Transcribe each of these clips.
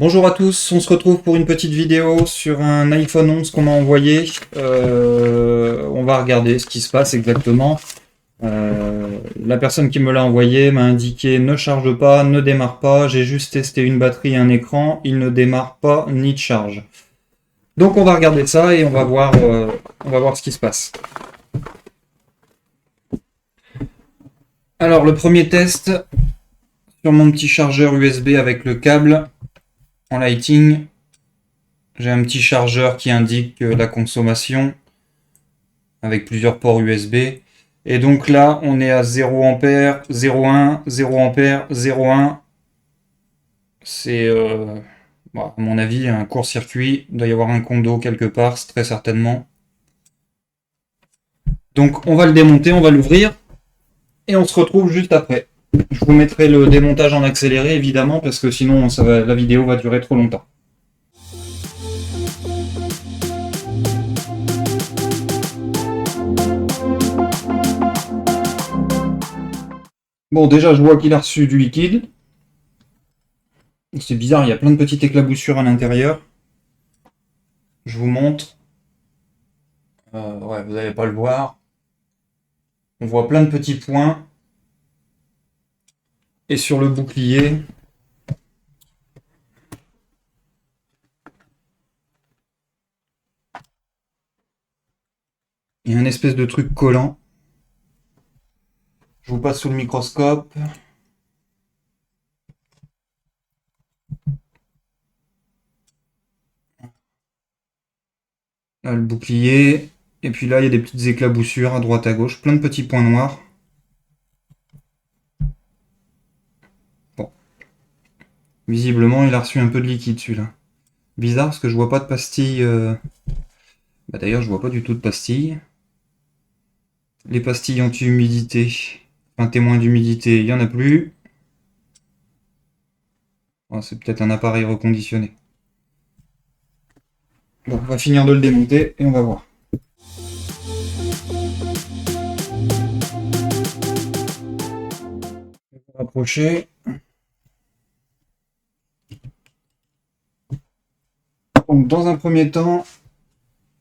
Bonjour à tous, on se retrouve pour une petite vidéo sur un iPhone 11 qu'on m'a envoyé. On va regarder ce qui se passe exactement. La personne qui me l'a envoyé m'a indiqué ne charge pas, ne démarre pas. J'ai juste testé une batterie et un écran, il ne démarre pas ni de charge. Donc on va regarder ça et on va voir ce qui se passe. Alors le premier test sur mon petit chargeur USB avec le câble en lighting. J'ai un petit chargeur qui indique la consommation avec plusieurs ports USB. Et donc là, on est à 0 A, 0,1, 0 A, 0,1. C'est, à mon avis, un court-circuit. Il doit y avoir un condo quelque part, très certainement. Donc on va le démonter, on va l'ouvrir. Et on se retrouve juste après. Je vous mettrai le démontage en accéléré, évidemment, parce que sinon la vidéo va durer trop longtemps. Bon, déjà, je vois qu'il a reçu du liquide. C'est bizarre, il y a plein de petites éclaboussures à l'intérieur. Je vous montre. Ouais, vous n'allez pas le voir. On voit plein de petits points. Et sur le bouclier, il y a un espèce de truc collant. Je vous passe sous le microscope. Là, le bouclier. Et puis là, il y a des petites éclaboussures à droite à gauche. Plein de petits points noirs. Bon. Visiblement, il a reçu un peu de liquide, celui-là. Bizarre, parce que je vois pas de pastilles. D'ailleurs, je vois pas du tout de pastilles. Les pastilles anti-humidité. Un témoin d'humidité, il n'y en a plus. Oh, c'est peut-être un appareil reconditionné. Bon, on va finir de le démonter et on va voir. Je vais rapprocher. Donc, dans un premier temps,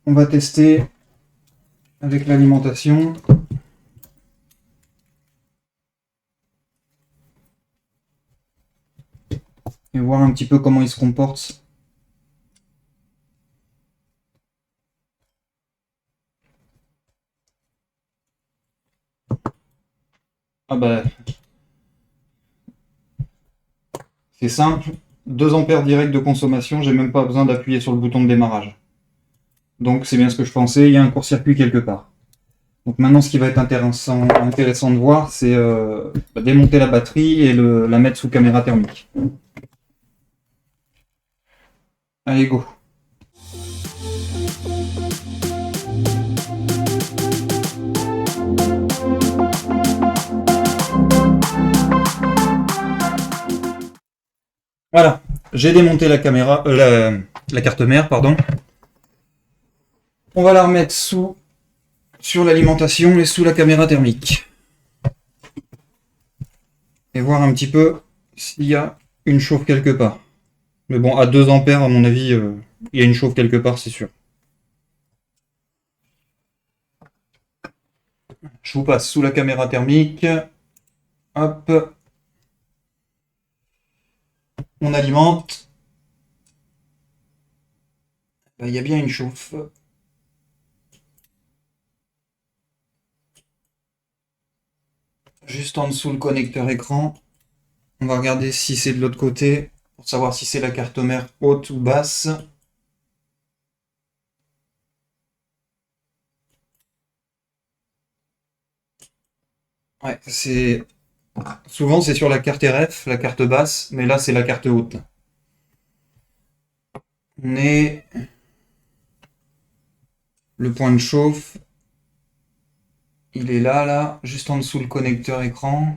on va tester avec l'alimentation. Et voir un petit peu comment il se comporte. Ah bah, c'est simple, 2 ampères direct de consommation, j'ai même pas besoin d'appuyer sur le bouton de démarrage. Donc c'est bien ce que je pensais, il y a un court-circuit quelque part. Donc maintenant ce qui va être intéressant de voir, c'est démonter la batterie et la mettre sous caméra thermique. Allez, go! Voilà, j'ai démonté la caméra, la carte mère, pardon. On va la remettre sur l'alimentation et sous la caméra thermique. Et voir un petit peu s'il y a une chauffe quelque part. Mais bon, à 2 ampères, à mon avis, il y a une chauffe quelque part, c'est sûr. Je vous passe sous la caméra thermique. Hop. On alimente. Il y a bien une chauffe. Juste en dessous le connecteur écran. On va regarder si c'est de l'autre côté pour savoir si c'est la carte mère haute ou basse. Ouais, souvent c'est sur la carte RF, la carte basse, mais là c'est la carte haute. On est le point de chauffe. Il est là, juste en dessous le connecteur écran.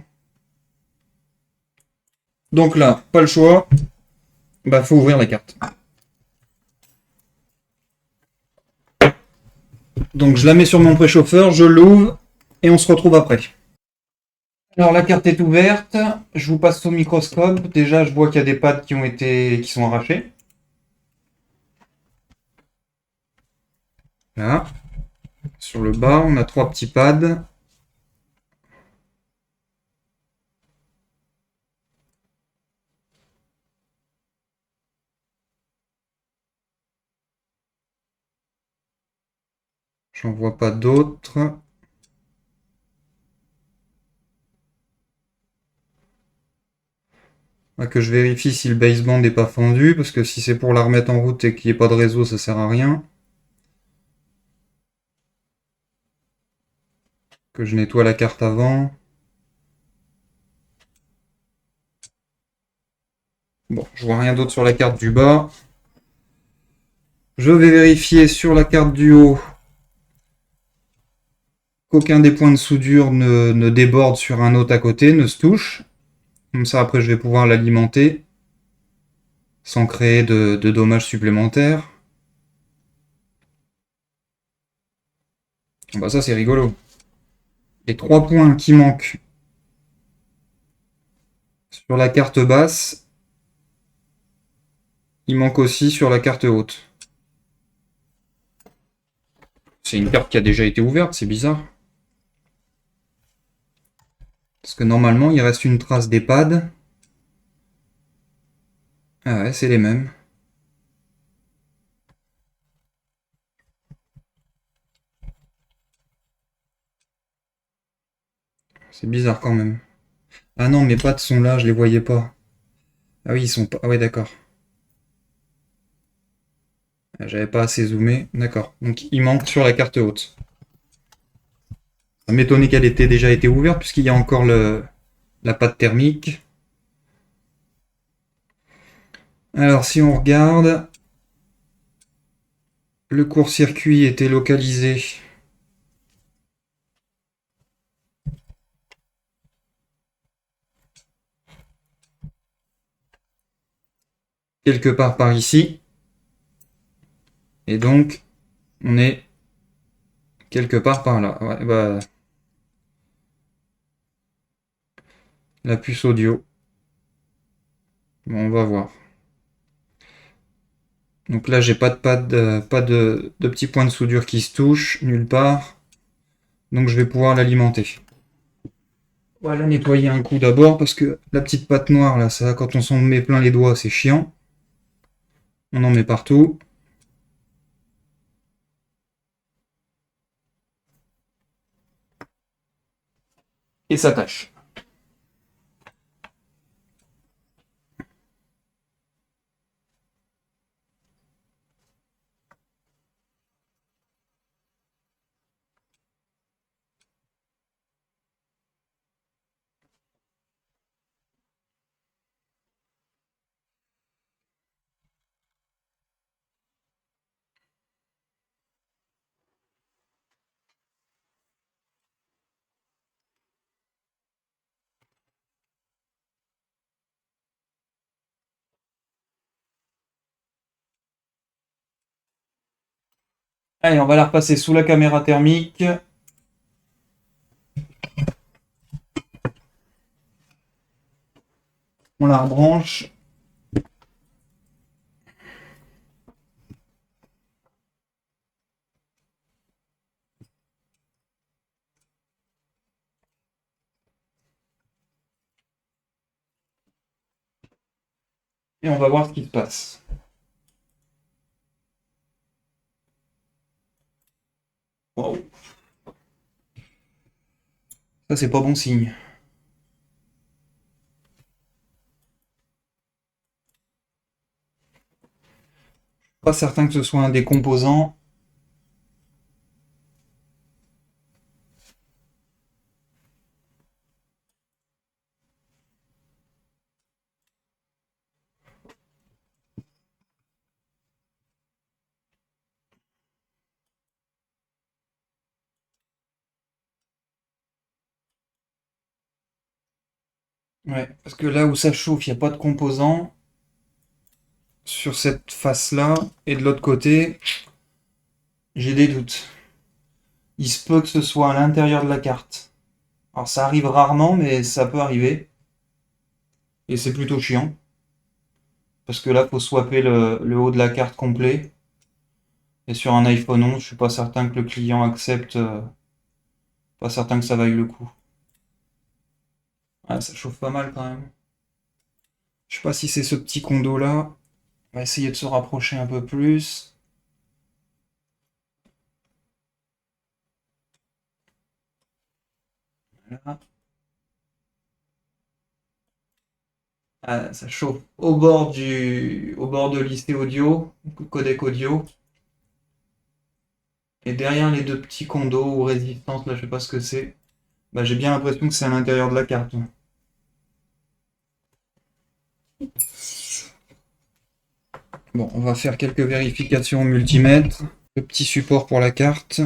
Donc là, pas le choix. Bah, faut ouvrir la carte. Donc je la mets sur mon préchauffeur, je l'ouvre et on se retrouve après. Alors la carte est ouverte, je vous passe au microscope. Déjà je vois qu'il y a des pattes qui sont arrachées. Là. Sur le bas, on a 3 petits pads. J'en vois pas d'autres. Que je vérifie si le baseband n'est pas fendu, parce que si c'est pour la remettre en route et qu'il n'y ait pas de réseau, ça sert à rien. Que je nettoie la carte avant. Bon, je vois rien d'autre sur la carte du bas. Je vais vérifier sur la carte du haut qu'aucun des points de soudure ne déborde sur un autre à côté, ne se touche. Comme ça, après, je vais pouvoir l'alimenter sans créer de dommages supplémentaires. Bah ça, c'est rigolo. Les 3 points qui manquent sur la carte basse, ils manquent aussi sur la carte haute. C'est une carte qui a déjà été ouverte, c'est bizarre. Parce que normalement, il reste une trace d'EHPAD. Ah ouais, c'est les mêmes. C'est bizarre quand même. Ah non, mes pattes sont là, je les voyais pas. Ah oui, ils sont pas. Ah ouais, d'accord. J'avais pas assez zoomé. D'accord. Donc il manque sur la carte haute. Ça m'étonnait qu'elle ait déjà été ouverte, puisqu'il y a encore la patte thermique. Alors si on regarde, le court-circuit était localisé quelque part par ici. Et donc, on est quelque part par là. Ouais, bah, la puce audio. Bon, on va voir. Donc là, j'ai pas de pad, pas de petits points de soudure qui se touchent nulle part. Donc je vais pouvoir l'alimenter. On va la nettoyer un coup d'abord parce que la petite pâte noire là, ça, quand on s'en met plein les doigts, c'est chiant. On en met partout. Et ça tâche. Allez, on va la repasser sous la caméra thermique. On la rebranche. Et on va voir ce qui se passe. Wow. Ça, c'est pas bon signe. Pas certain que ce soit un des composants. Ouais, parce que là où ça chauffe, il n'y a pas de composants. Sur cette face-là, et de l'autre côté, j'ai des doutes. Il se peut que ce soit à l'intérieur de la carte. Alors ça arrive rarement, mais ça peut arriver. Et c'est plutôt chiant. Parce que là, faut swapper le haut de la carte complet. Et sur un iPhone 11, je suis pas certain que le client accepte. Pas certain que ça vaille le coup. Ah, ça chauffe pas mal quand même. Je sais pas si c'est ce petit condo là. On va essayer de se rapprocher un peu plus. Voilà. Ah, ça chauffe au bord de lycée audio, codec audio. Et derrière les deux petits condos ou résistances, là je sais pas ce que c'est. Bah, j'ai bien l'impression que c'est à l'intérieur de la carte. Bon, on va faire quelques vérifications au multimètre. Le petit support pour la carte.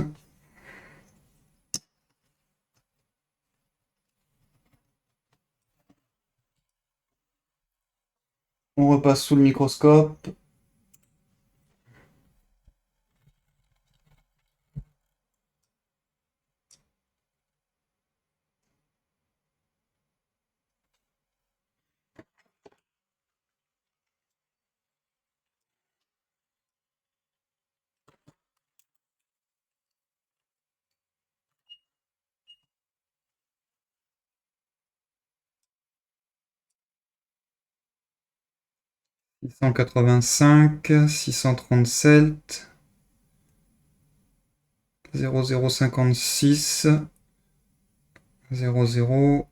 On repasse sous le microscope. Six cent 685, 637, 0056, 00,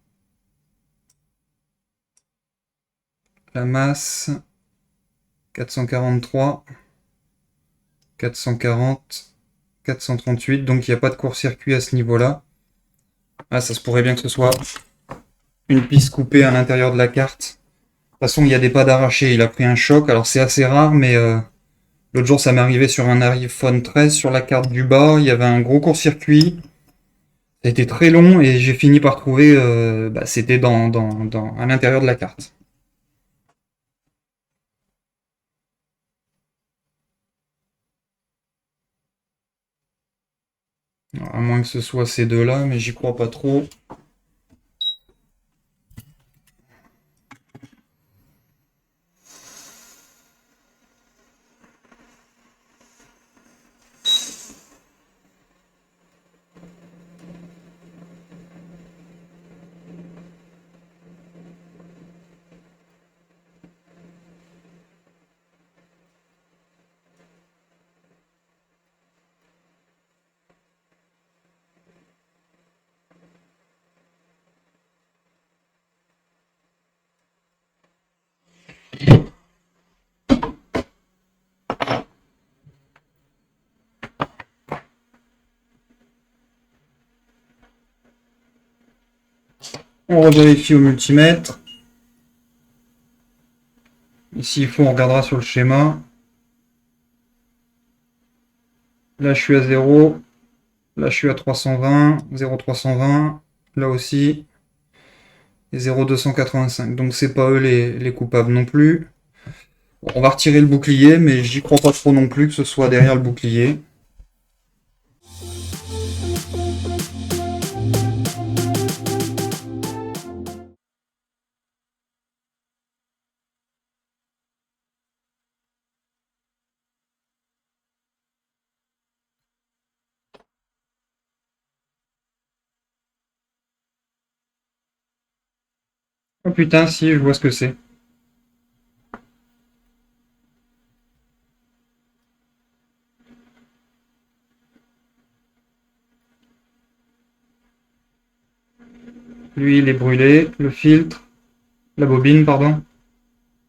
la masse, 443, 440, 438, donc il n'y a pas de court-circuit à ce niveau-là. Ah, ça se pourrait bien que ce soit une piste coupée à l'intérieur de la carte. De toute façon, il y a des pas d'arraché, il a pris un choc, alors c'est assez rare, mais l'autre jour ça m'est arrivé sur un iPhone 13, sur la carte du bas, il y avait un gros court-circuit, ça a été très long et j'ai fini par trouver, c'était à l'intérieur de la carte. Alors, à moins que ce soit ces deux-là, mais j'y crois pas trop. On revérifie au multimètre. Ici, il faut, on regardera sur le schéma. Là, je suis à 0. Là, je suis à 320, 0,320. Là aussi, et 0,285. Donc, c'est pas eux les coupables non plus. Bon, on va retirer le bouclier, mais j'y crois pas trop non plus que ce soit derrière le bouclier. Oh putain, si, je vois ce que c'est. Lui, il est brûlé. Le filtre, la bobine, pardon.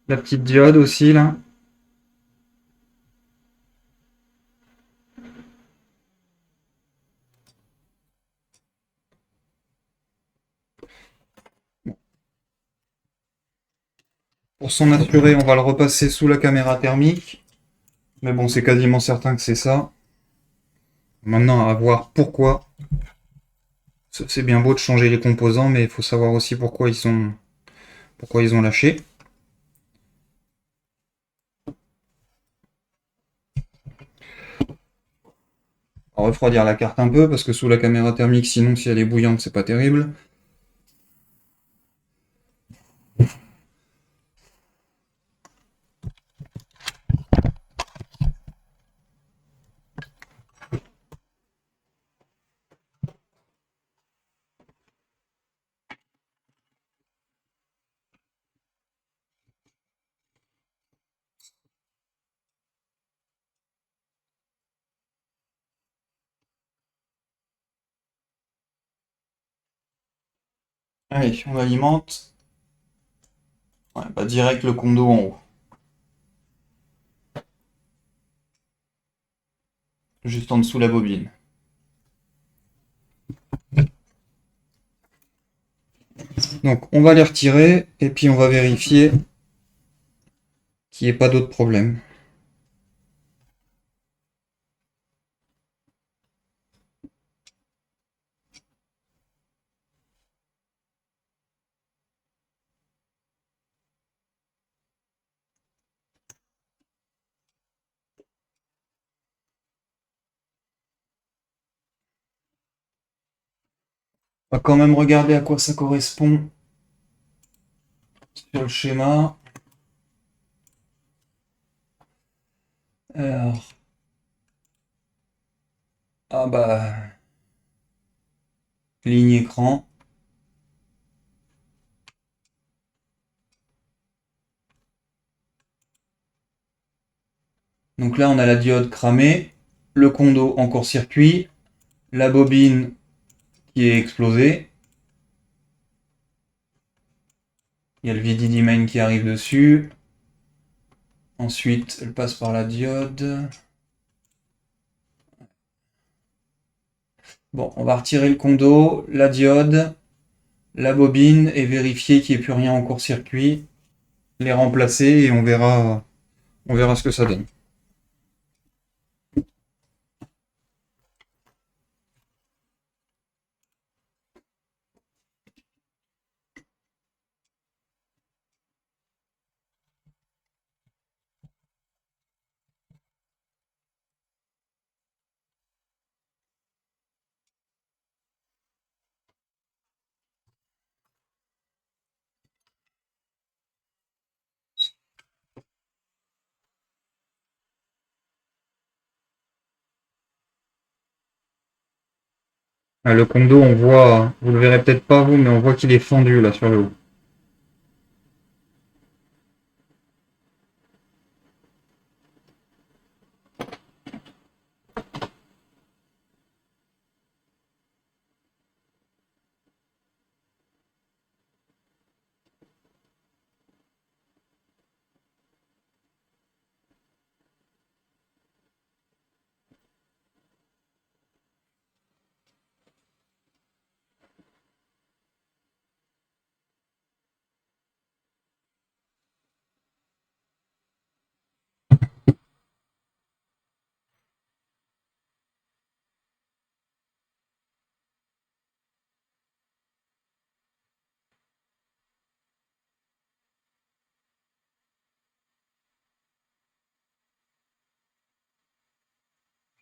La petite diode aussi, là. Pour s'en assurer, on va le repasser sous la caméra thermique. Mais bon, c'est quasiment certain que c'est ça. Maintenant, à voir pourquoi. C'est bien beau de changer les composants, mais il faut savoir aussi pourquoi ils ont lâché. On va refroidir la carte un peu, parce que sous la caméra thermique, sinon, si elle est bouillante, c'est pas terrible. Allez, on alimente. Ouais, bah direct le condo en haut. Juste en dessous la bobine. Donc on va les retirer et puis on va vérifier qu'il n'y ait pas d'autres problèmes. On va quand même regarder à quoi ça correspond sur le schéma. Alors, ah bah, ligne écran. Donc là, on a la diode cramée, le condo en court-circuit, la bobine qui est explosée. Il y a le VDD main qui arrive dessus. Ensuite, elle passe par la diode. Bon, on va retirer le condo, la diode, la bobine et vérifier qu'il n'y ait plus rien en court-circuit. Les remplacer et on verra ce que ça donne. Ah, le condo, on voit, vous le verrez peut-être pas vous, mais on voit qu'il est fendu là sur le haut.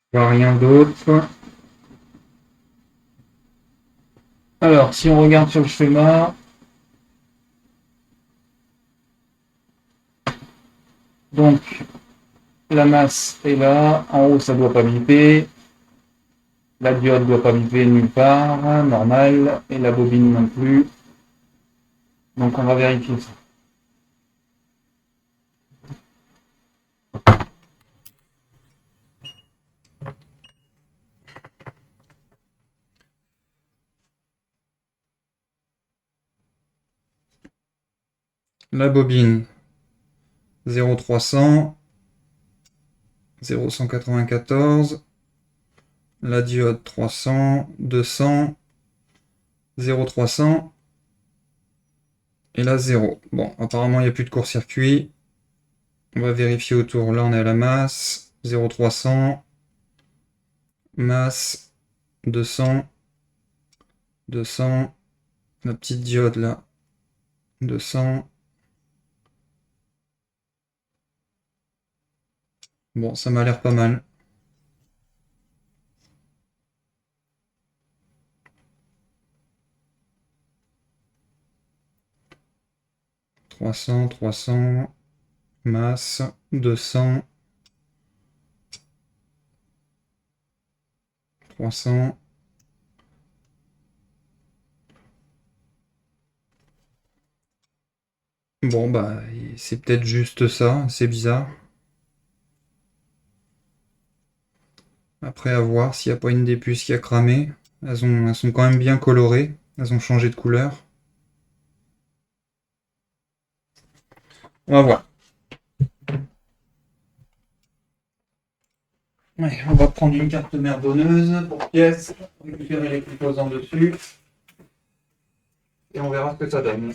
Pas rien d'autre. Alors, si on regarde sur le schéma, donc la masse est là, en haut ça doit pas biper, la diode doit pas biper nulle part, normal, et la bobine non plus. Donc on va vérifier ça. La bobine 0300, 0194, la diode 300, 200, 0300 et la 0. Bon, apparemment il n'y a plus de court-circuit. On va vérifier autour. Là on est à la masse 0300, masse 200, 200, la petite diode là 200. Bon, ça m'a l'air pas mal. Trois cents, masse, 200, 300. Bon, bah, c'est peut-être juste ça, c'est bizarre. Après, à voir s'il n'y a pas une des puces qui a cramé. Elles sont quand même bien colorées, elles ont changé de couleur. On va voir. Ouais, on va prendre une carte mère donneuse pour pièce, récupérer les composants dessus, et on verra ce que ça donne.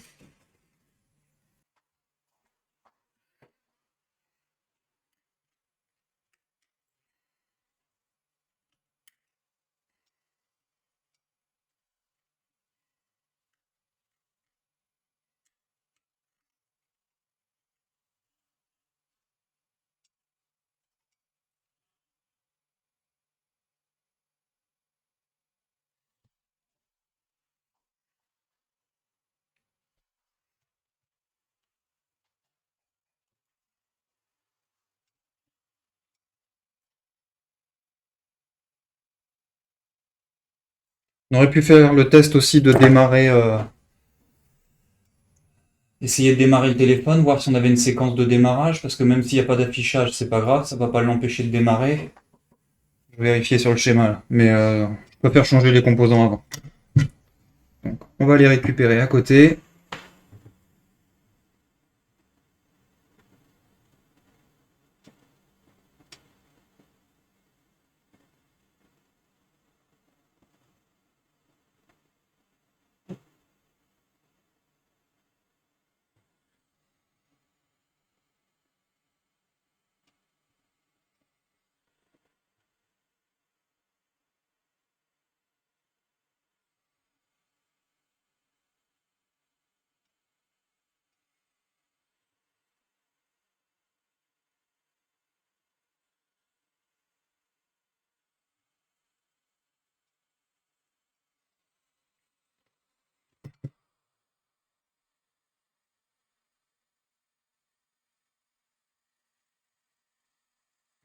On aurait pu faire le test aussi de démarrer, essayer de démarrer le téléphone, voir si on avait une séquence de démarrage, parce que même s'il n'y a pas d'affichage, c'est pas grave, ça va pas l'empêcher de démarrer. Je vais vérifier sur le schéma là, mais je préfère changer les composants avant. Donc, on va les récupérer à côté.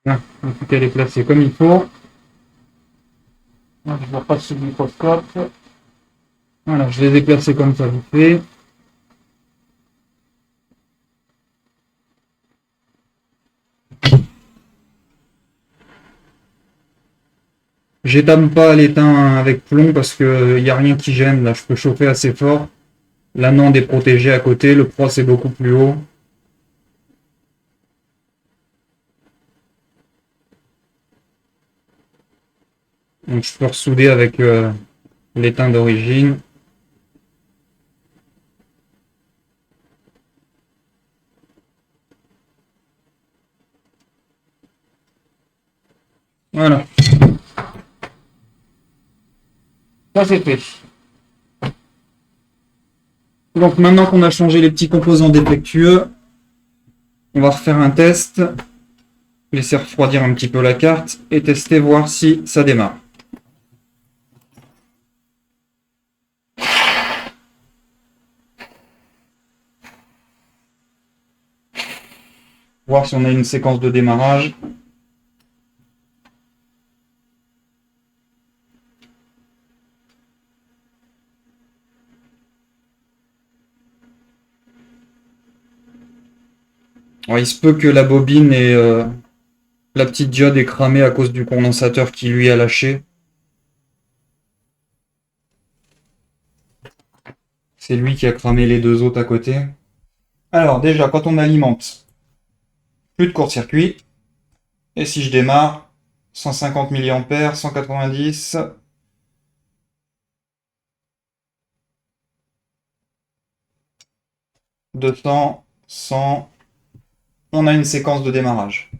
Là, il faut qu'elle est placée comme il faut. Là, je la passe sous le microscope. Voilà, je les ai placés comme ça, vite fait. J'étame pas l'étain avec plomb parce que y a rien qui gêne. Là, je peux chauffer assez fort. L'anode est protégée à côté, le proc est beaucoup plus haut. Donc je peux ressouder avec l'étain d'origine. Voilà, ça c'est fait. Donc maintenant qu'on a changé les petits composants défectueux, on va refaire un test, laisser refroidir un petit peu la carte et tester, voir si ça démarre. Voir si on a une séquence de démarrage. Alors, il se peut que la bobine et la petite diode est cramée à cause du condensateur qui lui a lâché. C'est lui qui a cramé les deux autres à côté. Alors déjà, quand on alimente, plus de court-circuit. Et si je démarre, 150 mA, 190, 200, 100, on a une séquence de démarrage.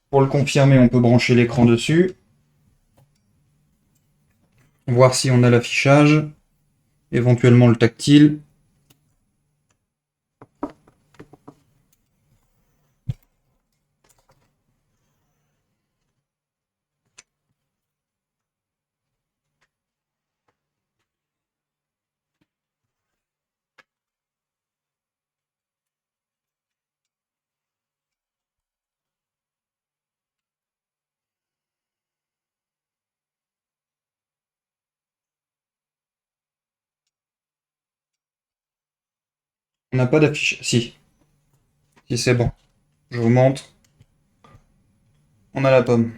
Pour le confirmer, on peut brancher l'écran dessus, voir si on a l'affichage, éventuellement le tactile. On n'a pas d'affichage. Si c'est bon. Je vous montre. On a la pomme.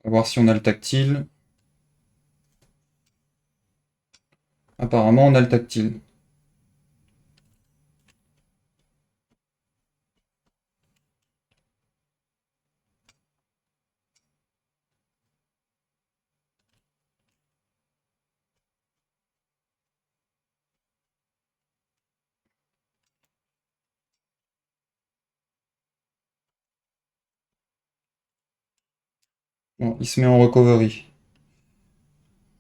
On va voir si on a le tactile. Apparemment, on a le tactile. Bon, il se met en recovery.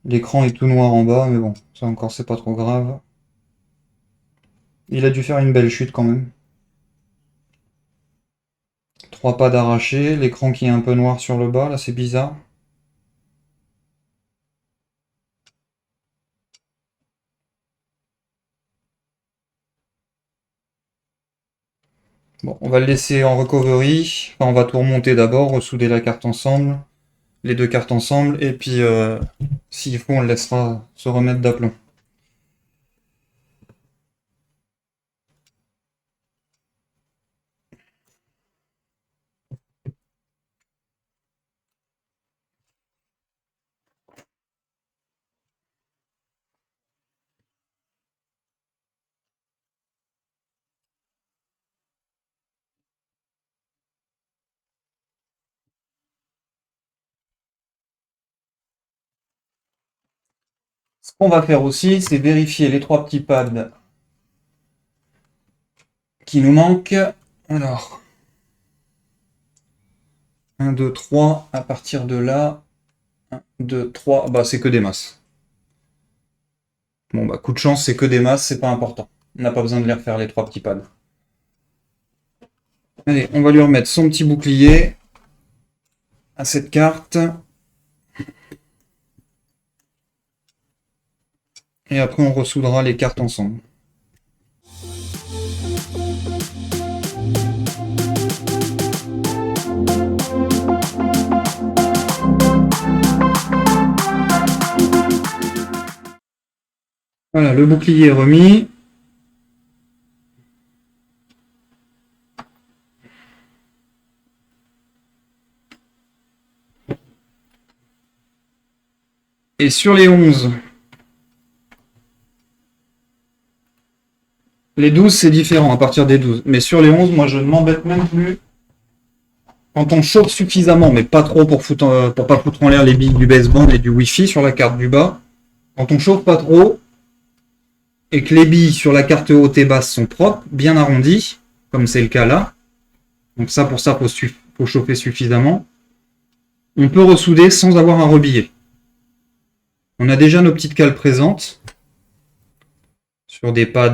L'écran est tout noir en bas, mais bon, ça encore c'est pas trop grave. Il a dû faire une belle chute quand même. 3 pas d'arraché, l'écran qui est un peu noir sur le bas, là c'est bizarre. Bon, on va le laisser en recovery. Enfin, on va tout remonter d'abord, ressouder la carte ensemble, les deux cartes ensemble, et puis s'il faut, on le laissera se remettre d'aplomb. Ce qu'on va faire aussi, c'est vérifier les 3 petits pads qui nous manquent. Alors, 1, 2, 3, à partir de là, 1, 2, 3, bah c'est que des masses. Bon bah coup de chance, c'est que des masses, c'est pas important. On n'a pas besoin de les refaire les 3 petits pads. Allez, on va lui remettre son petit bouclier à cette carte. Et après on ressoudra les cartes ensemble. Voilà, le bouclier est remis. Et sur les 11, les 12 c'est différent à partir des 12. Mais sur les 11, moi je ne m'embête même plus. Quand on chauffe suffisamment, mais pas trop pour pas foutre en l'air les billes du baseband et du Wi-Fi sur la carte du bas. Quand on chauffe pas trop, et que les billes sur la carte haute et basse sont propres, bien arrondies, comme c'est le cas là. Donc ça, pour ça, faut chauffer suffisamment. On peut ressouder sans avoir à rebiller. On a déjà nos petites cales présentes sur des pads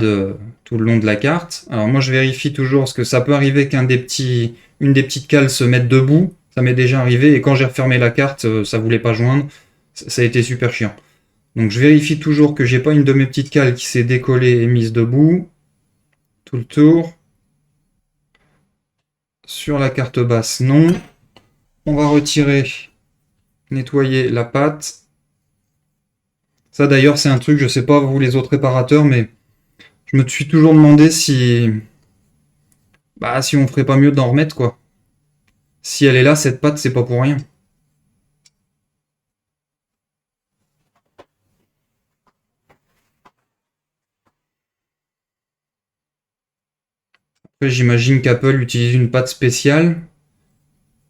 tout le long de la carte. Alors moi, je vérifie toujours parce que ça peut arriver qu'une des petites cales se mette debout. Ça m'est déjà arrivé et quand j'ai refermé la carte, ça voulait pas joindre. Ça a été super chiant. Donc je vérifie toujours que j'ai pas une de mes petites cales qui s'est décollée et mise debout. Tout le tour. Sur la carte basse, non. On va retirer, nettoyer la pâte. Ça d'ailleurs c'est un truc, je sais pas vous les autres réparateurs, mais je me suis toujours demandé si on ferait pas mieux d'en remettre quoi. Si elle est là, cette pâte, c'est pas pour rien. Après, j'imagine qu'Apple utilise une pâte spéciale.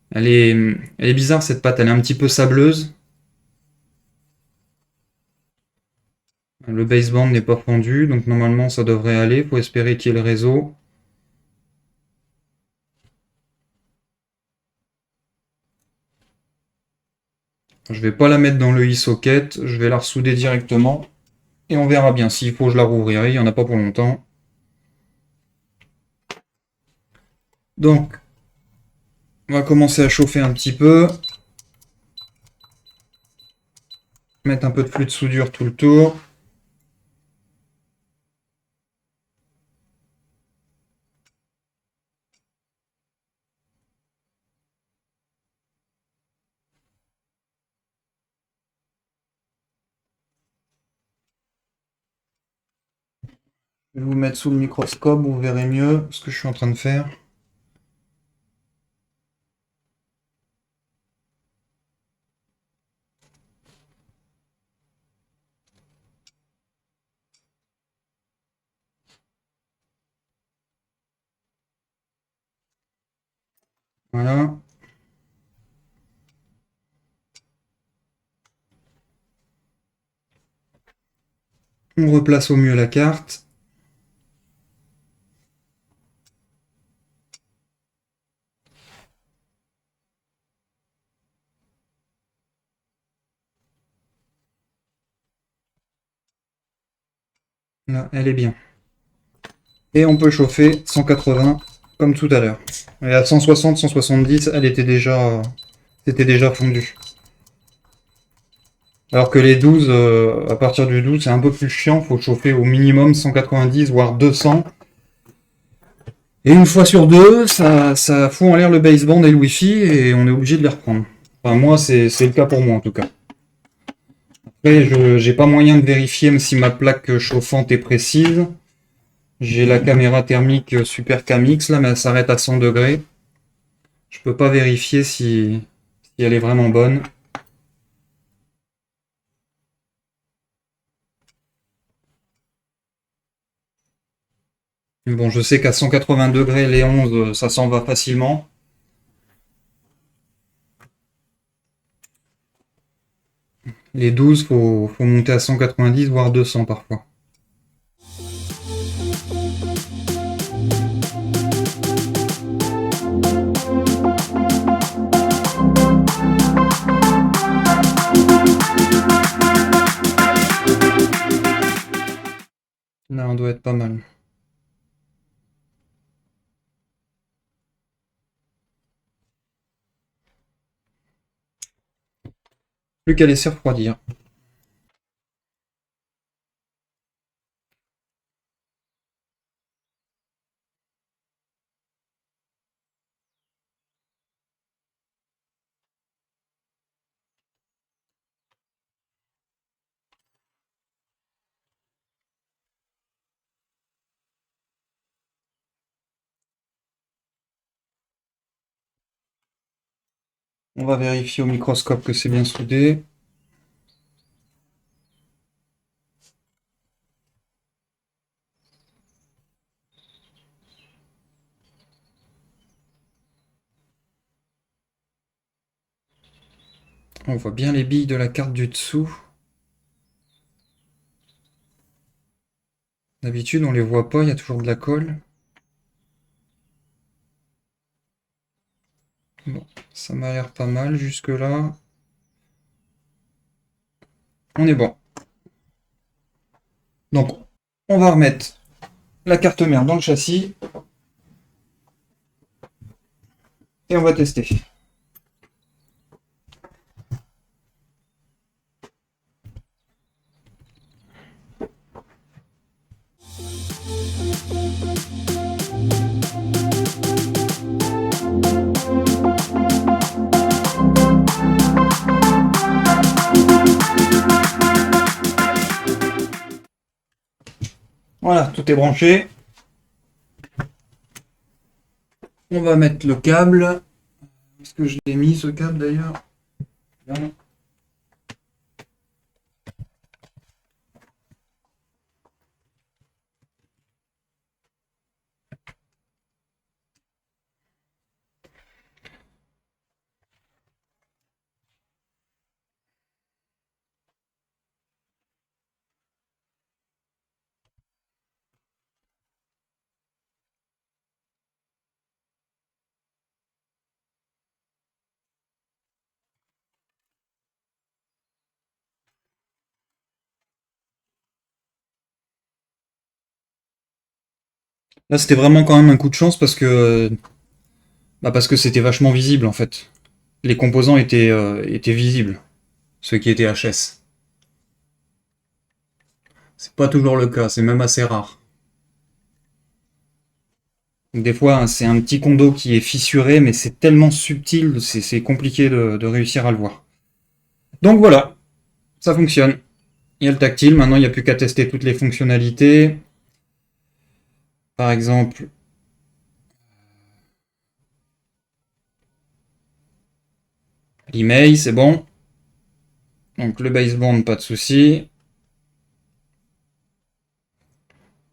Elle est bizarre cette pâte, elle est un petit peu sableuse. Le baseband n'est pas fendu, donc normalement ça devrait aller. Faut espérer qu'il y ait le réseau. Je vais pas la mettre dans le e-socket, je vais la ressouder directement. Et on verra bien. S'il faut, je la rouvrirai. Il n'y en a pas pour longtemps. Donc, on va commencer à chauffer un petit peu. Mettre un peu de flux de soudure tout le tour. Je vais vous mettre sous le microscope, vous verrez mieux ce que je suis en train de faire. Voilà. On replace au mieux la carte. Là, elle est bien. Et on peut chauffer 180 comme tout à l'heure. Et à 160, 170, elle était déjà, c'était déjà fondu. Alors que les 12, à partir du 12, c'est un peu plus chiant. Faut chauffer au minimum 190, voire 200. Et une fois sur deux, ça fout en l'air le baseband et le wifi et on est obligé de les reprendre. Enfin, moi, c'est le cas pour moi en tout cas. Après, je j'ai pas moyen de vérifier si ma plaque chauffante est précise. J'ai la caméra thermique Super Camix là, mais elle s'arrête à 100 degrés. Je peux pas vérifier si elle est vraiment bonne. Mais bon, je sais qu'à 180 degrés, les 11, ça s'en va facilement. Les 12, faut monter à 190, voire 200 parfois. Là, on doit être pas mal. Plus qu'à laisser refroidir. On va vérifier au microscope que c'est bien soudé. On voit bien les billes de la carte du dessous. D'habitude, on les voit pas, il y a toujours de la colle. Bon, ça m'a l'air pas mal jusque-là. On est bon. Donc, on va remettre la carte mère dans le châssis et on va tester. Voilà, tout est branché. On va mettre le câble. Est-ce que je l'ai mis ce câble d'ailleurs? Non. Là, c'était vraiment quand même un coup de chance parce que c'était vachement visible en fait. Les composants étaient visibles, ceux qui étaient HS. C'est pas toujours le cas, c'est même assez rare. Des fois, hein, c'est un petit condo qui est fissuré, mais c'est tellement subtil, c'est compliqué de réussir à le voir. Donc voilà, ça fonctionne. Il y a le tactile, maintenant il n'y a plus qu'à tester toutes les fonctionnalités. Par exemple, l'email, c'est bon. Donc le baseband, pas de souci.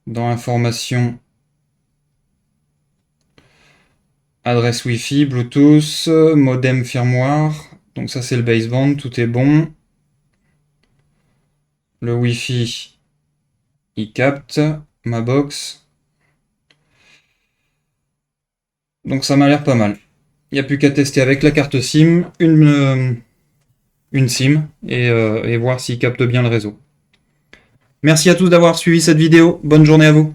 Dans information, Adresse Wi-Fi, Bluetooth, modem firmware. Donc ça c'est le baseband, tout est bon. Le Wi-Fi, il capte ma box. Donc ça m'a l'air pas mal. Il n'y a plus qu'à tester avec la carte SIM, une SIM, et voir s'il capte bien le réseau. Merci à tous d'avoir suivi cette vidéo. Bonne journée à vous.